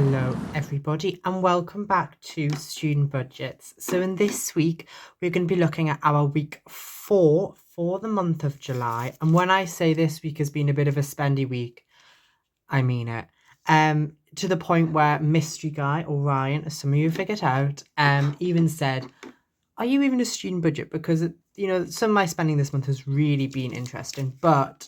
Hello, everybody, and welcome back to Student Budgets. So, in this week, we're going to be looking at our week 4 for the month of July. And when I say this week has been a bit of a spendy week, I mean it. To the point where Mystery Guy, or Ryan, as some of you figured out, even said, "Are you even a student budget?" Because some of my spending this month has really been interesting, but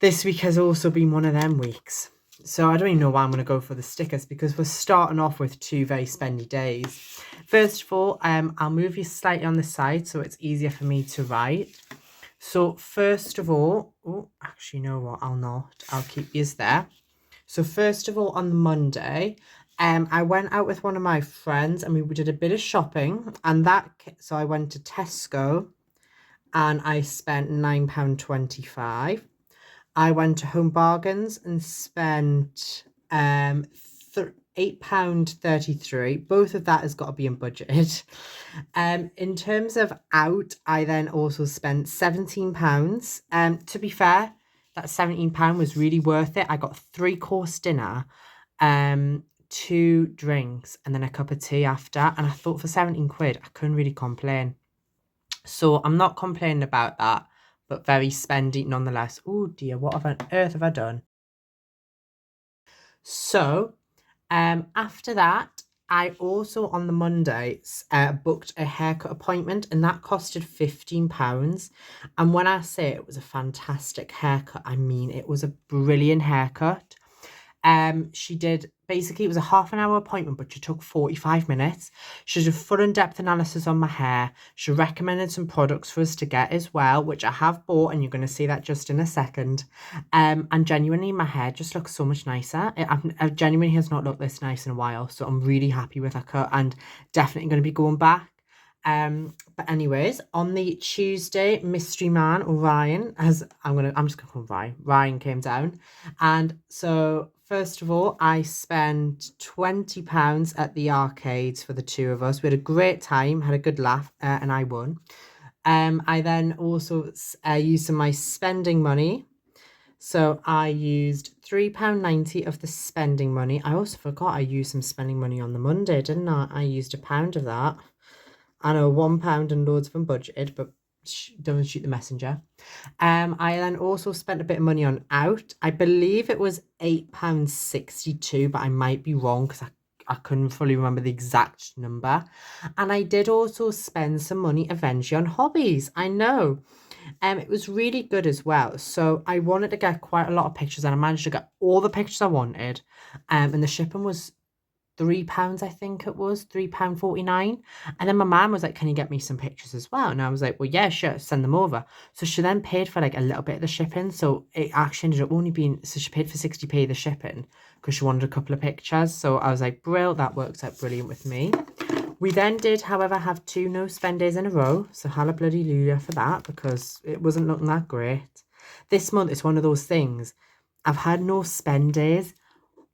this week has also been one of them weeks. So I don't even know why I'm going to go for the stickers because we're starting off with two very spendy days. First of all, I'll move you slightly on the side so it's easier for me to write. So first of all, actually, you know what? I'll not. I'll keep yours there. So first of all, on Monday, I went out with one of my friends and we did a bit of shopping, and so I went to Tesco and I spent £9.25. I went to Home Bargains and spent £8.33. Both of that has got to be in budget. In terms of out, I then also spent £17. To be fair, that £17 was really worth it. I got a 3-course dinner, 2 drinks, and then a cup of tea after. And I thought for 17 quid, I couldn't really complain. So I'm not complaining about that, but very spendy nonetheless. Oh dear, what on earth have I done? So, after that, I also on the Mondays booked a haircut appointment, and that costed £15. And when I say it was a fantastic haircut, I mean it was a brilliant haircut. She did basically, it was a half an hour appointment, but she took 45 minutes. She did a full in-depth analysis on my hair. She recommended some products for us to get as well, which I have bought, and you're going to see that just in a second. And genuinely, my hair just looks so much nicer. It genuinely has not looked this nice in a while, so I'm really happy with her cut and definitely going to be going back. But anyways, on the Tuesday, Mystery Man, or Ryan, I'm just gonna call him Ryan. Ryan came down, and so first of all, I spent £20 at the arcades for the two of us. We had a great time, had a good laugh, and I won. I then also used some of my spending money. So I used £3.90 of the spending money. I also forgot I used some spending money on the Monday, didn't I? I used £1 of that. I know £1 and loads of them budgeted, but don't shoot the messenger. I then also spent a bit of money on out. I believe it was £8.62, but I might be wrong because I couldn't fully remember the exact number. And I did also spend some money eventually on hobbies. I know. It was really good as well. So I wanted to get quite a lot of pictures, and I managed to get all the pictures I wanted. And the shipping was £3, I think it was £3.49. And then my mum was like, "Can you get me some pictures as well?" And I was like, "Well, yeah, sure, send them over." So she then paid for like a little bit of the shipping. So it actually ended up only being, so she paid for 60p the shipping because she wanted a couple of pictures. So I was like, "Brill, that works out brilliant with me." We then did, however, have 2 no spend days in a row. So hallelujah for that, because it wasn't looking that great. This month it's one of those things. I've had no spend days,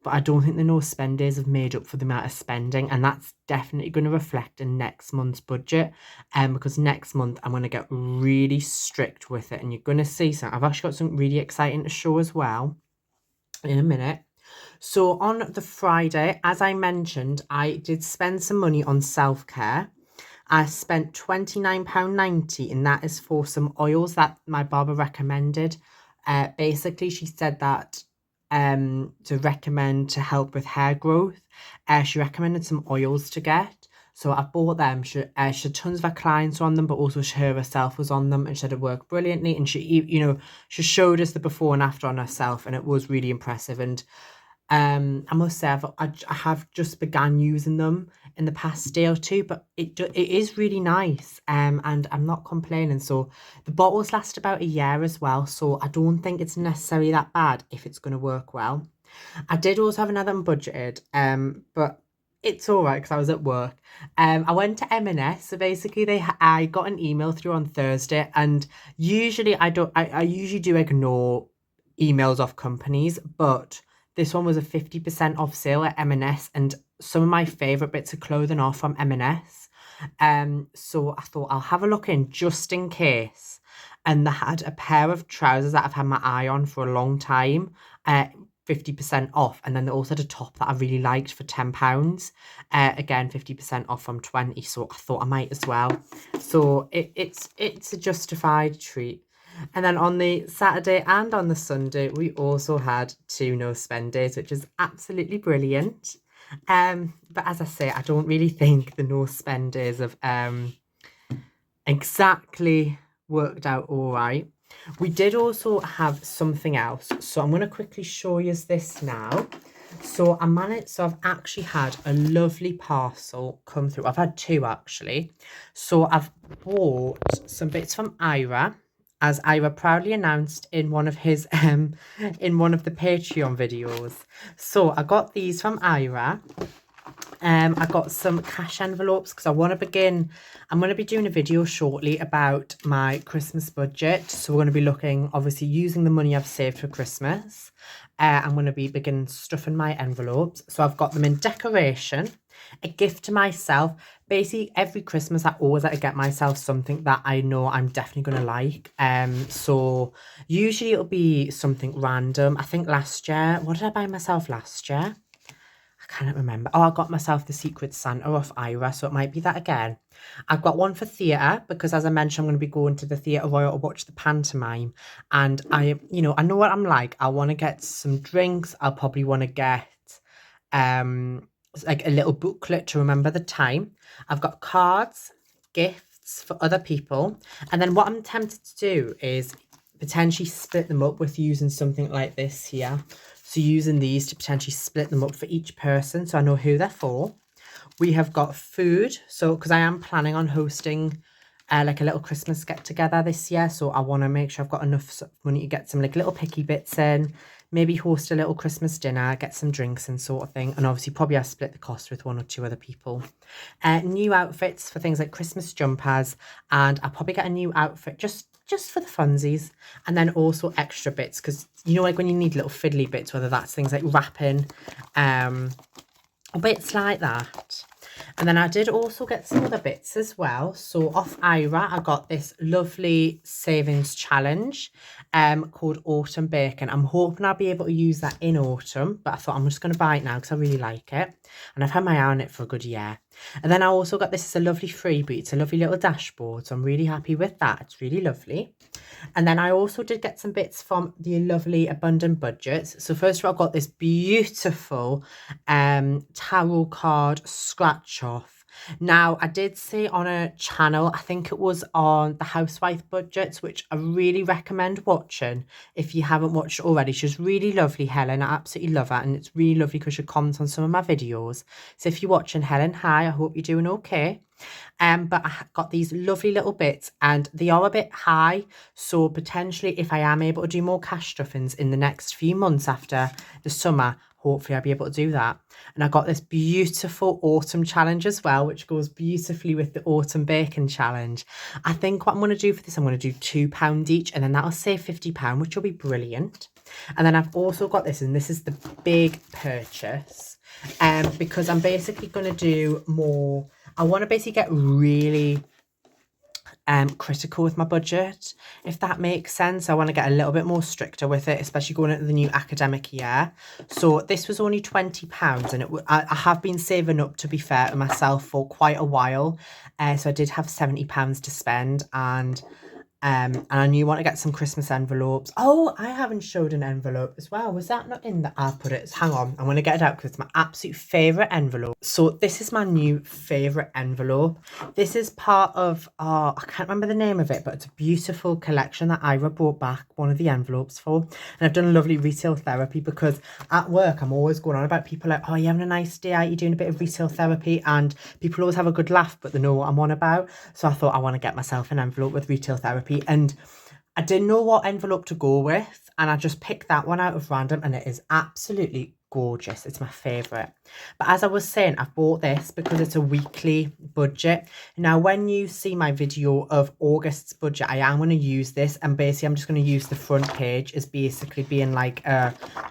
but I don't think the no spend days have made up for the amount of spending, and that's definitely going to reflect in next month's budget. Because next month I'm going to get really strict with it, and you're going to see some. I've actually got something really exciting to show as well in a minute. So on the Friday, as I mentioned, I did spend some money on self-care. I spent £29.90, and that is for some oils that my barber recommended. Basically, she said that to recommend to help with hair growth. She recommended some oils to get. So I bought them. She had tons of her clients on them, but also she herself was on them, and she said it worked brilliantly. And she showed us the before and after on herself, and it was really impressive. And I must say I have just began using them in the past day or two, but it is really nice. And I'm not complaining. So the bottles last about a year as well, so I don't think it's necessarily that bad if it's going to work well. I did also have another unbudgeted, but it's all right because I was at work. I went to M&S. So basically, I got an email through on Thursday, and usually I usually do ignore emails off companies, but this one was a 50% off sale at M&S, and some of my favourite bits of clothing are from M&S. So I thought I'll have a look in just in case. And they had a pair of trousers that I've had my eye on for a long time. 50% off, and then they also had a top that I really liked for £10. Again, 50% off from 20, so I thought I might as well. So it's a justified treat. And then on the Saturday and on the Sunday, we also had 2 no spend days, which is absolutely brilliant. But as I say, I don't really think the no spend days have exactly worked out all right. We did also have something else, so I'm going to quickly show you this now. So I've actually had a lovely parcel come through. I've had 2 actually. So I've bought some bits from Ira, as Ira proudly announced in one of his in one of the Patreon videos. So I got these from Ira. I got some cash envelopes because I'm going to be doing a video shortly about my Christmas budget. So we're going to be looking, obviously, using the money I've saved for Christmas. I'm going to be beginning stuffing my envelopes. So I've got them in decoration, a gift to myself. Basically, every Christmas, I always like to get myself something that I know I'm definitely going to like. So usually it'll be something random. I think last year, what did I buy myself last year? I cannot remember. Oh, I got myself the Secret Santa off Ira, so it might be that again. I've got one for theatre because, as I mentioned, I'm going to be going to the Theatre Royal to watch the pantomime. And I know what I'm like. I want to get some drinks. I'll probably want to get like a little booklet to remember the time. I've got cards, gifts for other people. And then what I'm tempted to do is potentially split them up with using something like this here. So using these to potentially split them up for each person so I know who they're for. We have got food. So because I am planning on hosting like a little Christmas get together this year. So I want to make sure I've got enough money to get some like little picky bits in. Maybe host a little Christmas dinner, get some drinks and sort of thing. And obviously probably I'll split the cost with 1 or 2 other people. New outfits for things like Christmas jumpers. And I'll probably get a new outfit just for the funsies, and then also extra bits because like when you need little fiddly bits, whether that's things like wrapping bits like that. And then I did also get some other bits as well. So off Ira, I got this lovely savings challenge called Autumn Bacon. I'm hoping I'll be able to use that in autumn, but I thought I'm just going to buy it now because I really like it. And I've had my eye on it for a good year. And then I also got this as a lovely freebie. It's a lovely little dashboard, so I'm really happy with that. It's really lovely. And then I also did get some bits from the lovely Abundant Budgets. So first of all, I got this beautiful tarot card scratch off. Now, I did see on a channel, I think it was on the Housewife Budgets, which I really recommend watching if you haven't watched it already. She's really lovely, Helen. I absolutely love her, and it's really lovely because she comments on some of my videos. So if you're watching, Helen, hi, I hope you're doing okay. But I got these lovely little bits and they are a bit high, so potentially if I am able to do more cash stuffings in the next few months after the summer, hopefully I'll be able to do that. And I got this beautiful autumn challenge as well, which goes beautifully with the autumn bacon challenge. I think what I'm going to do for this, I'm going to do £2 each, and then that'll save £50, which will be brilliant. And then I've also got this, and this is the big purchase, because I'm basically going to do more. I want to basically get really critical with my budget, if that makes sense. I want to get a little bit more stricter with it, especially going into the new academic year. So this was only £20, and I have been saving up, to be fair to myself, for quite a while. So I did have £70 to spend, and I knew I want to get some Christmas envelopes. Oh, I haven't showed an envelope as well. Was that not in the... I'll put it... Hang on. I'm going to get it out because it's my absolute favourite envelope. So this is my new favourite envelope. This is part of... I can't remember the name of it, but it's a beautiful collection that Ira brought back one of the envelopes for. And I've done a lovely retail therapy because at work, I'm always going on about people like, oh, you're having a nice day out, you're doing a bit of retail therapy, and people always have a good laugh, but they know what I'm on about. So I thought I want to get myself an envelope with retail therapy. And I didn't know what envelope to go with, and I just picked that one out of random, and it is absolutely gorgeous. It's my favourite. But as I was saying, I've bought this because it's a weekly budget. Now, when you see my video of August's budget, I am going to use this, and basically I'm just going to use the front page as basically being like,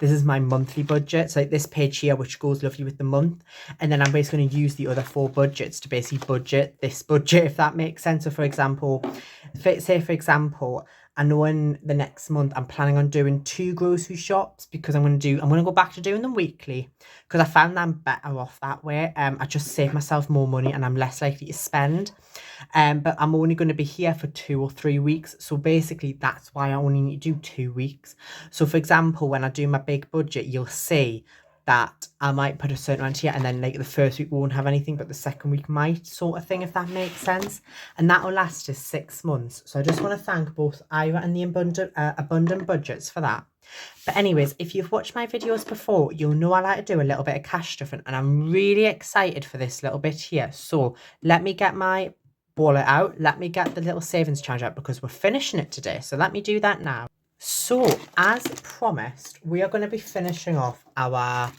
this is my monthly budget. So like this page here, which goes lovely with the month. And then I'm basically going to use the other 4 budgets to basically budget this budget, if that makes sense. So for example, I know in the next month I'm planning on doing 2 grocery shops because I'm gonna go back to doing them weekly because I found that I'm better off that way. I just save myself more money and I'm less likely to spend. But I'm only going to be here for 2 or 3 weeks. So basically that's why I only need to do 2 weeks. So for example, when I do my big budget, you'll see that I might put a certain amount here and then like the first week won't have anything, but the second week might, sort of thing, if that makes sense. And that will last us 6 months. So I just want to thank both Ira and the Abundant Budgets for that. But anyways, if you've watched my videos before, you'll know I like to do a little bit of cash stuffing and I'm really excited for this little bit here. So let me get my wallet out. Let me get the little savings challenge out because we're finishing it today. So let me do that now. So as promised, we are going to be finishing off our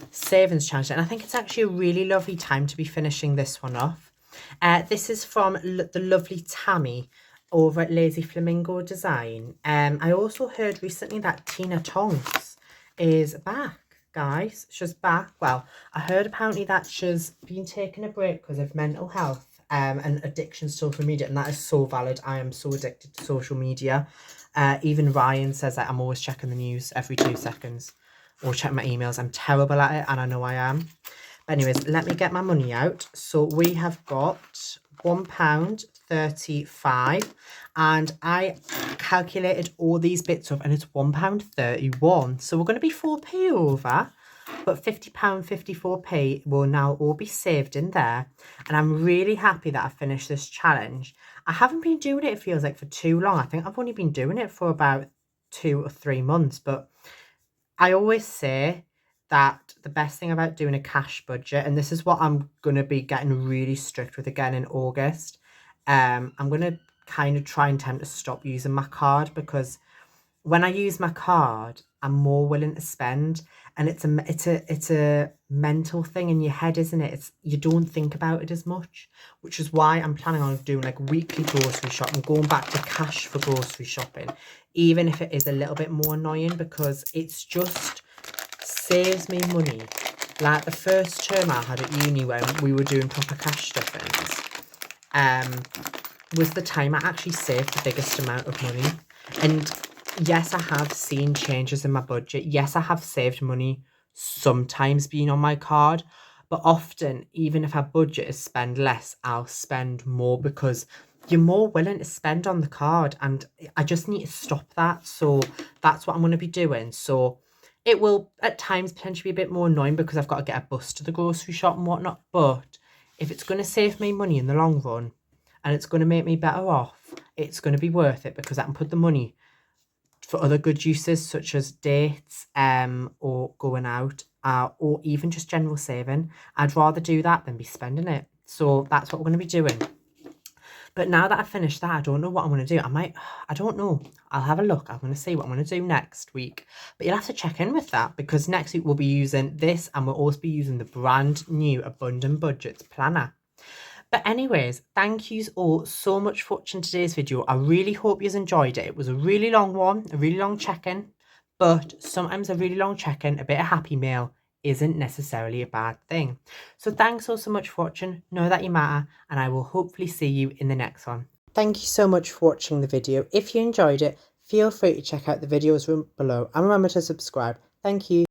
savings challenge. And I think it's actually a really lovely time to be finishing this one off. This is from the lovely Tammy over at Lazy Flamingo Design. I also heard recently that Tina Tonks is back, guys. She's back. Well, I heard apparently that she's been taking a break because of mental health and addiction to social media, and that is so valid. I am so addicted to social media. Even Ryan says that I'm always checking the news every 2 seconds or check my emails. I'm terrible at it and I know I am. But anyways, let me get my money out. So we have got £1.35 and I calculated all these bits up and it's £1.31. So we're going to be 4p over, but £50.54 will now all be saved in there. And I'm really happy that I finished this challenge. I haven't been doing it, it feels like, for too long. I think I've only been doing it for about 2 or 3 months, but I always say that the best thing about doing a cash budget, and this is what I'm going to be getting really strict with again in August, I'm going to kind of try and tend to stop using my card because when I use my card, I'm more willing to spend, and it's a mental thing in your head, isn't it? It's you don't think about it as much, which is why I'm planning on doing like weekly grocery shopping, going back to cash for grocery shopping, even if it is a little bit more annoying because it's just saves me money. Like the first term I had at uni when we were doing proper cash stuffings, was the time I actually saved the biggest amount of money. And yes, I have seen changes in my budget. Yes, I have saved money sometimes being on my card, but often, even if our budget is spend less, I'll spend more because you're more willing to spend on the card, and I just need to stop that. So that's what I'm going to be doing. So it will at times potentially be a bit more annoying because I've got to get a bus to the grocery shop and whatnot, but if it's going to save me money in the long run and it's going to make me better off, it's going to be worth it because I can put the money for other good uses such as dates or going out or even just general saving. I'd rather do that than be spending it. So that's what we're going to be doing. But now that I've finished that, I don't know what I'm going to do. I don't know. I'll have a look. I'm going to see what I'm going to do next week. But you'll have to check in with that because next week we'll be using this and we'll also be using the brand new Abundant Budgets planner. But anyways, thank you all so much for watching today's video. I really hope you enjoyed it. It was a really long one, a really long check-in. But sometimes a really long check-in, a bit of happy mail, isn't necessarily a bad thing. So thanks all so much for watching. Know that you matter, and I will hopefully see you in the next one. Thank you so much for watching the video. If you enjoyed it, feel free to check out the videos below and remember to subscribe. Thank you.